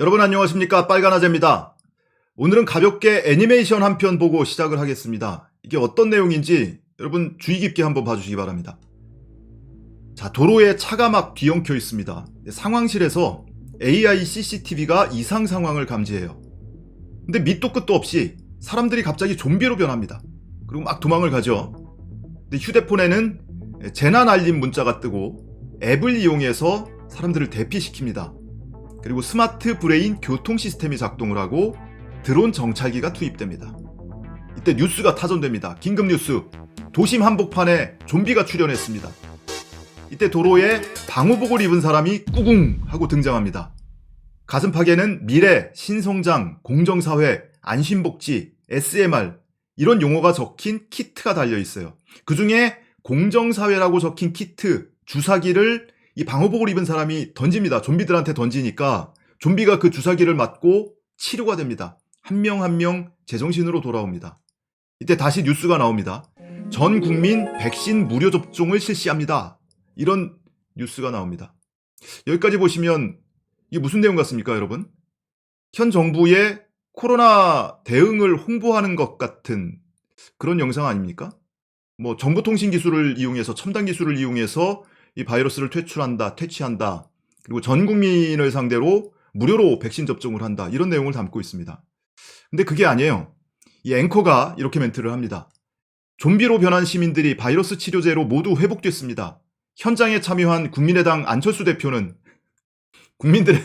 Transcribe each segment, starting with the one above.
여러분 안녕하십니까, 빨간아재입니다. 오늘은 가볍게 애니메이션 한 편 보고 시작을 하겠습니다. 이게 어떤 내용인지 여러분 주의 깊게 한번 봐주시기 바랍니다. 자, 도로에 차가 막 뒤엉켜 있습니다. 상황실에서 AI CCTV가 이상 상황을 감지해요. 근데 밑도 끝도 없이 사람들이 갑자기 좀비로 변합니다. 그리고 막 도망을 가죠. 근데 휴대폰에는 재난 알림 문자가 뜨고 앱을 이용해서 사람들을 대피시킵니다. 그리고 스마트 브레인 교통 시스템이 작동을 하고 드론 정찰기가 투입됩니다. 이때 뉴스가 타전됩니다. 긴급 뉴스. 도심 한복판에 좀비가 출현했습니다. 이때 도로에 방호복을 입은 사람이 꾸궁 하고 등장합니다. 가슴팍에는 미래, 신성장, 공정사회, 안심복지, SMR 이런 용어가 적힌 키트가 달려있어요. 그 중에 공정사회라고 적힌 키트, 주사기를 이 방호복을 입은 사람이 던집니다. 좀비들한테 던지니까 좀비가 그 주사기를 맞고 치료가 됩니다. 한 명 한 명 제정신으로 돌아옵니다. 이때 다시 뉴스가 나옵니다. 전 국민 백신 무료 접종을 실시합니다. 이런 뉴스가 나옵니다. 여기까지 보시면 이게 무슨 내용 같습니까, 여러분? 현 정부의 코로나 대응을 홍보하는 것 같은 그런 영상 아닙니까? 뭐 정보통신 기술을 이용해서, 첨단 기술을 이용해서 이 바이러스를 퇴치한다. 그리고 전 국민을 상대로 무료로 백신 접종을 한다. 이런 내용을 담고 있습니다. 근데 그게 아니에요. 이 앵커가 이렇게 멘트를 합니다. 좀비로 변한 시민들이 바이러스 치료제로 모두 회복됐습니다. 현장에 참여한 국민의당 안철수 대표는 국민들의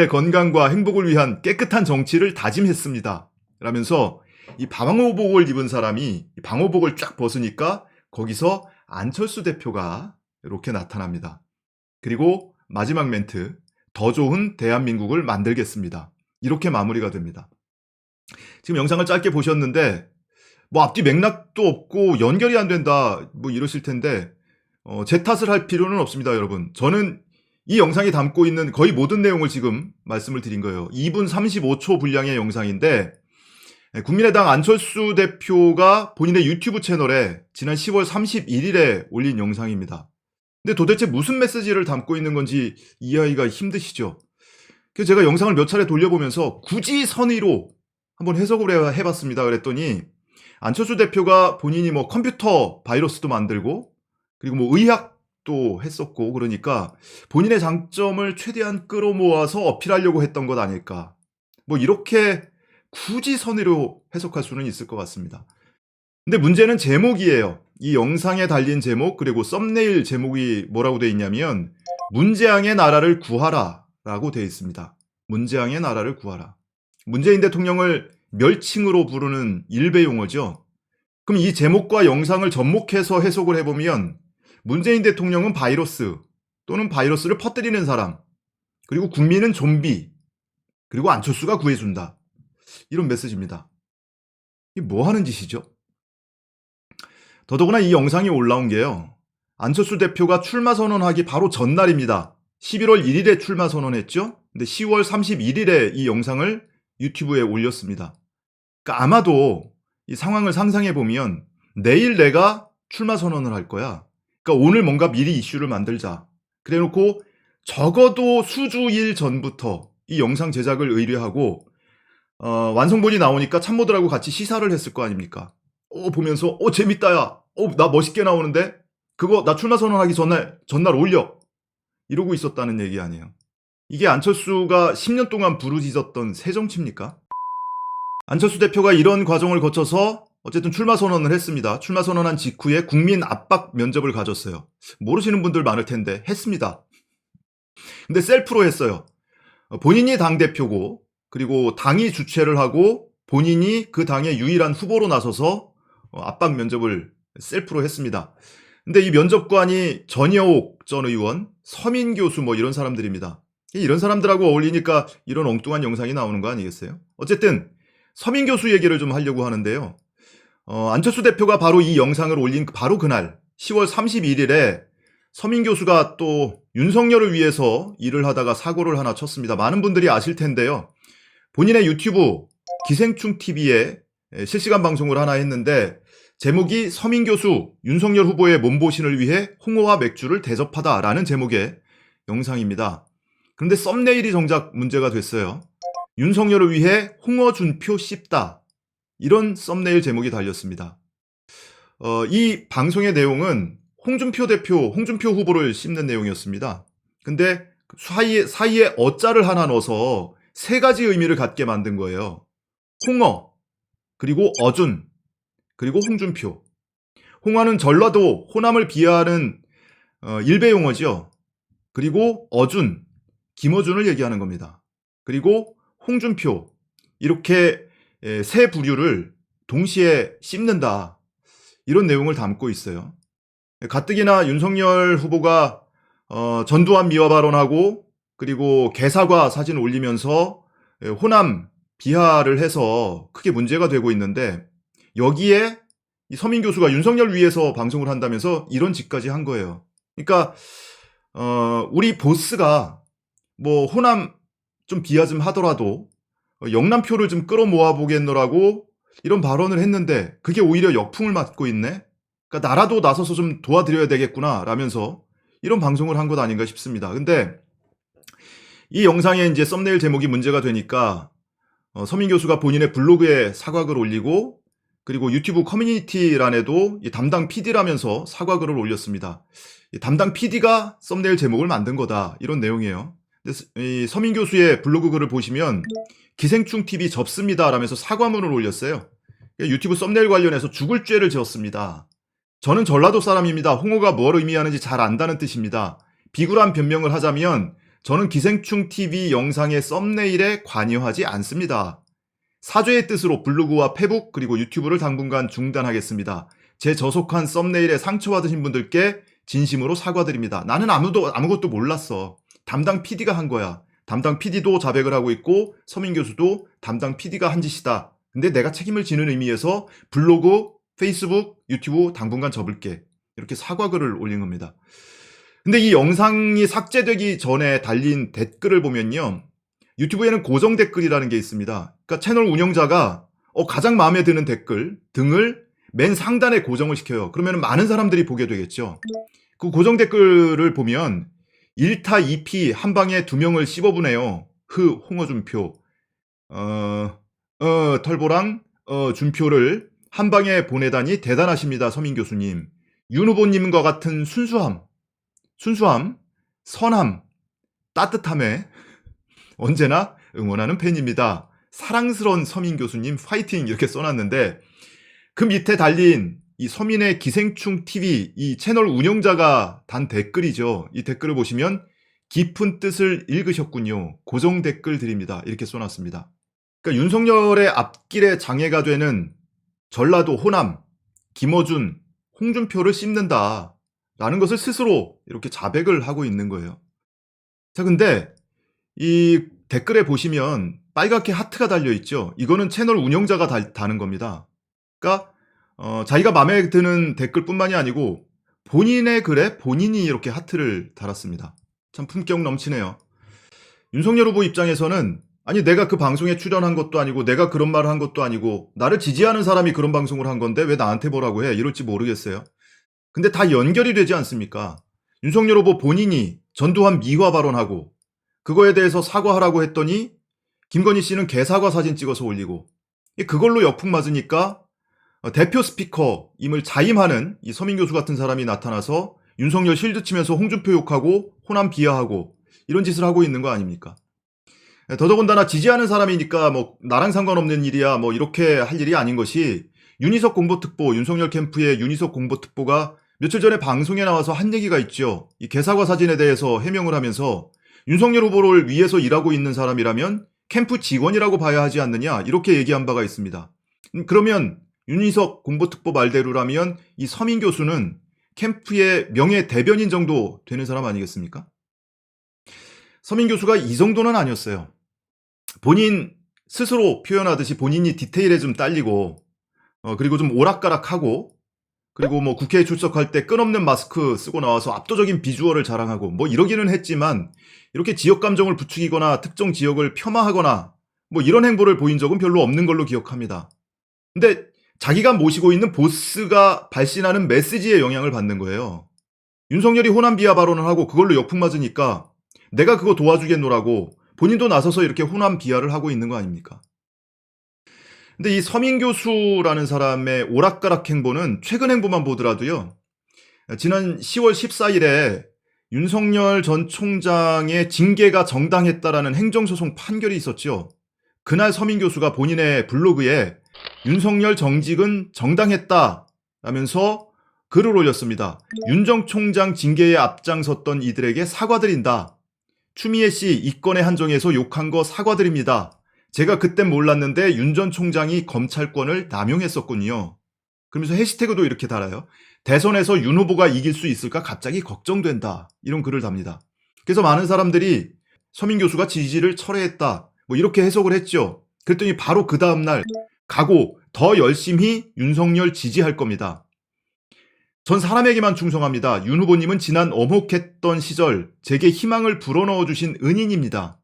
건강과 행복을 위한 깨끗한 정치를 다짐했습니다. 라면서 이 방호복을 입은 사람이 방호복을 쫙 벗으니까 거기서 안철수 대표가 이렇게 나타납니다. 그리고 마지막 멘트, 더 좋은 대한민국을 만들겠습니다. 이렇게 마무리가 됩니다. 지금 영상을 짧게 보셨는데 뭐 앞뒤 맥락도 없고 연결이 안 된다 뭐 이러실 텐데 제 탓을 할 필요는 없습니다, 여러분. 저는 이 영상이 담고 있는 거의 모든 내용을 지금 말씀을 드린 거예요. 2분 35초 분량의 영상인데 국민의당 안철수 대표가 본인의 유튜브 채널에 지난 10월 31일에 올린 영상입니다. 근데 도대체 무슨 메시지를 담고 있는 건지 이해하기가 힘드시죠? 그래서 제가 영상을 몇 차례 돌려보면서 굳이 선의로 한번 해석을 해봤습니다. 그랬더니 안철수 대표가 본인이 뭐 컴퓨터 바이러스도 만들고 그리고 뭐 의학도 했었고 그러니까 본인의 장점을 최대한 끌어모아서 어필하려고 했던 것 아닐까. 뭐 이렇게 굳이 선의로 해석할 수는 있을 것 같습니다. 근데 문제는 제목이에요. 이 영상에 달린 제목 그리고 썸네일 제목이 뭐라고 돼 있냐면 문재앙의 나라를 구하라 라고 돼 있습니다. 문재앙의 나라를 구하라. 문재인 대통령을 멸칭으로 부르는 일베 용어죠. 그럼 이 제목과 영상을 접목해서 해석을 해보면 문재인 대통령은 바이러스 또는 바이러스를 퍼뜨리는 사람, 그리고 국민은 좀비, 그리고 안철수가 구해준다. 이런 메시지입니다. 이게 뭐 하는 짓이죠? 더더구나 이 영상이 올라온 게요. 안철수 대표가 출마 선언하기 바로 전날입니다. 11월 1일에 출마 선언했죠. 근데 10월 31일에 이 영상을 유튜브에 올렸습니다. 그러니까 아마도 이 상황을 상상해 보면 내일 내가 출마 선언을 할 거야. 그러니까 오늘 뭔가 미리 이슈를 만들자. 그래놓고 적어도 수주일 전부터 이 영상 제작을 의뢰하고 완성본이 나오니까 참모들하고 같이 시사를 했을 거 아닙니까? 보면서 재밌다 야. 나 멋있게 나오는데? 그거 나 출마 선언하기 전날 올려. 이러고 있었다는 얘기 아니에요. 이게 안철수가 10년 동안 부르짖었던 새 정치입니까? 안철수 대표가 이런 과정을 거쳐서 어쨌든 출마 선언을 했습니다. 출마 선언한 직후에 국민 압박 면접을 가졌어요. 모르시는 분들 많을 텐데 했습니다. 근데 셀프로 했어요. 본인이 당대표고 그리고 당이 주최를 하고 본인이 그 당의 유일한 후보로 나서서 압박 면접을 셀프로 했습니다. 근데 이 면접관이 전여옥 전 의원, 서민 교수 뭐 이런 사람들입니다. 이런 사람들하고 어울리니까 이런 엉뚱한 영상이 나오는 거 아니겠어요? 어쨌든 서민 교수 얘기를 좀 하려고 하는데요. 안철수 대표가 바로 이 영상을 올린 바로 그날 10월 31일에 서민 교수가 또 윤석열을 위해서 일을 하다가 사고를 하나 쳤습니다. 많은 분들이 아실 텐데요. 본인의 유튜브 기생충TV에 실시간 방송을 하나 했는데 제목이 서민 교수 윤석열 후보의 몸보신을 위해 홍어와 맥주를 대접하다라는 제목의 영상입니다. 그런데 썸네일이 정작 문제가 됐어요. 윤석열을 위해 홍어준표 씹다. 이런 썸네일 제목이 달렸습니다. 이 방송의 내용은 홍준표 후보를 씹는 내용이었습니다. 근데 사이에 어자를 하나 넣어서 세 가지 의미를 갖게 만든 거예요. 홍어, 그리고 어준, 그리고 홍준표. 홍어는 전라도 호남을 비하하는 일베 용어죠. 그리고 어준, 김어준을 얘기하는 겁니다. 그리고 홍준표, 이렇게 세 부류를 동시에 씹는다. 이런 내용을 담고 있어요. 가뜩이나 윤석열 후보가 전두환 미화 발언하고 그리고 개사과 사진 올리면서 호남 비하를 해서 크게 문제가 되고 있는데, 여기에 이 서민 교수가 윤석열 위해서 방송을 한다면서 이런 짓까지 한 거예요. 그러니까 우리 보스가 뭐 호남 좀 비하 좀 하더라도 영남표를 좀 끌어모아 보겠노라고 이런 발언을 했는데, 그게 오히려 역풍을 맞고 있네. 그러니까 나라도 나서서 좀 도와드려야 되겠구나 라면서 이런 방송을 한 것 아닌가 싶습니다. 근데 이 영상에 이제 썸네일 제목이 문제가 되니까 서민 교수가 본인의 블로그에 사과글을 올리고, 그리고 유튜브 커뮤니티란에도 이 담당 PD라면서 사과글을 올렸습니다. 이 담당 PD가 썸네일 제목을 만든 거다, 이런 내용이에요. 근데 이 서민 교수의 블로그 글을 보시면 기생충 TV 접습니다 라면서 사과문을 올렸어요. 유튜브 썸네일 관련해서 죽을 죄를 지었습니다. 저는 전라도 사람입니다. 홍어가 뭘 의미하는지 잘 안다는 뜻입니다. 비굴한 변명을 하자면 저는 기생충 TV 영상의 썸네일에 관여하지 않습니다. 사죄의 뜻으로 블로그와 페북 그리고 유튜브를 당분간 중단하겠습니다. 제 저속한 썸네일에 상처받으신 분들께 진심으로 사과드립니다. 나는 아무것도 몰랐어. 담당 PD가 한 거야. 담당 PD도 자백을 하고 있고 서민 교수도 담당 PD가 한 짓이다. 근데 내가 책임을 지는 의미에서 블로그, 페이스북, 유튜브 당분간 접을게. 이렇게 사과글을 올린 겁니다. 근데 이 영상이 삭제되기 전에 달린 댓글을 보면요, 유튜브에는 고정 댓글이라는 게 있습니다. 그러니까 채널 운영자가 가장 마음에 드는 댓글 등을 맨 상단에 고정을 시켜요. 그러면 많은 사람들이 보게 되겠죠. 그 고정 댓글을 보면 1타 2피 한 방에 2명을 씹어보네요. 홍어준표, 털보랑 준표를 한 방에 보내다니 대단하십니다. 서민 교수님. 윤 후보님과 같은 순수함, 선함, 따뜻함에 언제나 응원하는 팬입니다. 사랑스러운 서민 교수님 파이팅, 이렇게 써놨는데, 그 밑에 달린 이 서민의 기생충 TV 이 채널 운영자가 단 댓글이죠. 이 댓글을 보시면 깊은 뜻을 읽으셨군요. 고정 댓글 드립니다. 이렇게 써놨습니다. 그러니까 윤석열의 앞길에 장애가 되는 전라도 호남, 김어준, 홍준표를 씹는다 라는 것을 스스로 이렇게 자백을 하고 있는 거예요. 자, 근데 이 댓글에 보시면 빨갛게 하트가 달려있죠. 이거는 채널 운영자가 다는 겁니다. 그러니까 자기가 마음에 드는 댓글뿐만이 아니고 본인의 글에 본인이 이렇게 하트를 달았습니다. 참 품격 넘치네요. 윤석열 후보 입장에서는 아니 내가 그 방송에 출연한 것도 아니고 내가 그런 말을 한 것도 아니고 나를 지지하는 사람이 그런 방송을 한 건데 왜 나한테 뭐라고 해? 이럴지 모르겠어요. 근데 다 연결이 되지 않습니까? 윤석열 후보 본인이 전두환 미화 발언하고 그거에 대해서 사과하라고 했더니 김건희 씨는 개사과 사진 찍어서 올리고, 그걸로 역풍 맞으니까 대표 스피커임을 자임하는 이 서민 교수 같은 사람이 나타나서 윤석열 실드 치면서 홍준표 욕하고 호남 비하하고 이런 짓을 하고 있는 거 아닙니까? 더더군다나 지지하는 사람이니까 뭐 나랑 상관없는 일이야 뭐 이렇게 할 일이 아닌 것이, 윤희석 공보특보, 윤석열 캠프의 윤희석 공보특보가 며칠 전에 방송에 나와서 한 얘기가 있죠. 이 개사과 사진에 대해서 해명을 하면서 윤석열 후보를 위해서 일하고 있는 사람이라면 캠프 직원이라고 봐야 하지 않느냐, 이렇게 얘기한 바가 있습니다. 그러면 윤희석 공보특보 말대로라면 이 서민 교수는 캠프의 명예 대변인 정도 되는 사람 아니겠습니까? 서민 교수가 이 정도는 아니었어요. 본인 스스로 표현하듯이 본인이 디테일에 좀 딸리고 그리고 좀 오락가락하고, 그리고 뭐 국회에 출석할 때 끈없는 마스크 쓰고 나와서 압도적인 비주얼을 자랑하고 뭐 이러기는 했지만, 이렇게 지역 감정을 부추기거나 특정 지역을 폄하하거나 뭐 이런 행보를 보인 적은 별로 없는 걸로 기억합니다. 근데 자기가 모시고 있는 보스가 발신하는 메시지에 영향을 받는 거예요. 윤석열이 호남 비하 발언을 하고 그걸로 역풍 맞으니까 내가 그거 도와주겠노라고 본인도 나서서 이렇게 호남 비하를 하고 있는 거 아닙니까? 근데 이 서민 교수라는 사람의 오락가락 행보는 최근 행보만 보더라도요. 지난 10월 14일에 윤석열 전 총장의 징계가 정당했다라는 행정소송 판결이 있었죠. 그날 서민 교수가 본인의 블로그에 윤석열 정직은 정당했다 라면서 글을 올렸습니다. 윤 전 총장 징계에 앞장섰던 이들에게 사과드린다. 추미애 씨 이건에 한정해서 욕한 거 사과드립니다. 제가 그땐 몰랐는데 윤 전 총장이 검찰권을 남용했었군요. 그러면서 해시태그도 이렇게 달아요. 대선에서 윤 후보가 이길 수 있을까 갑자기 걱정된다. 이런 글을 답니다. 그래서 많은 사람들이 서민 교수가 지지를 철회했다. 뭐 이렇게 해석을 했죠. 그랬더니 바로 그 다음날 각오 더 열심히 윤석열 지지할 겁니다. 전 사람에게만 충성합니다. 윤 후보님은 지난 엄혹했던 시절 제게 희망을 불어넣어 주신 은인입니다.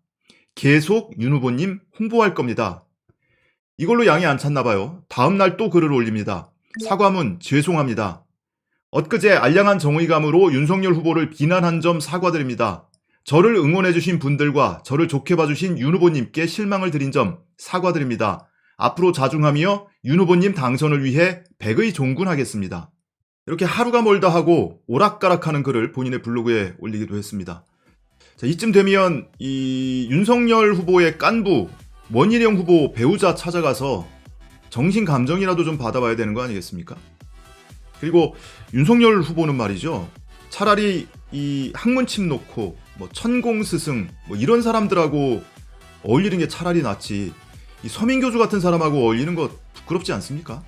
계속 윤 후보님 홍보할 겁니다. 이걸로 양이 안 찼나 봐요. 다음날 또 글을 올립니다. 사과문 죄송합니다. 엊그제 알량한 정의감으로 윤석열 후보를 비난한 점 사과드립니다. 저를 응원해주신 분들과 저를 좋게 봐주신 윤 후보님께 실망을 드린 점 사과드립니다. 앞으로 자중하며 윤 후보님 당선을 위해 백의 종군하겠습니다. 이렇게 하루가 멀다 하고 오락가락하는 글을 본인의 블로그에 올리기도 했습니다. 자, 이쯤 되면 이 윤석열 후보의 깐부 원희룡 후보 배우자 찾아가서 정신 감정이라도 좀 받아봐야 되는 거 아니겠습니까? 그리고 윤석열 후보는 말이죠. 차라리 이 학문침 놓고 뭐 천공스승 뭐 이런 사람들하고 어울리는 게 차라리 낫지. 이 서민 교수 같은 사람하고 어울리는 거 부끄럽지 않습니까?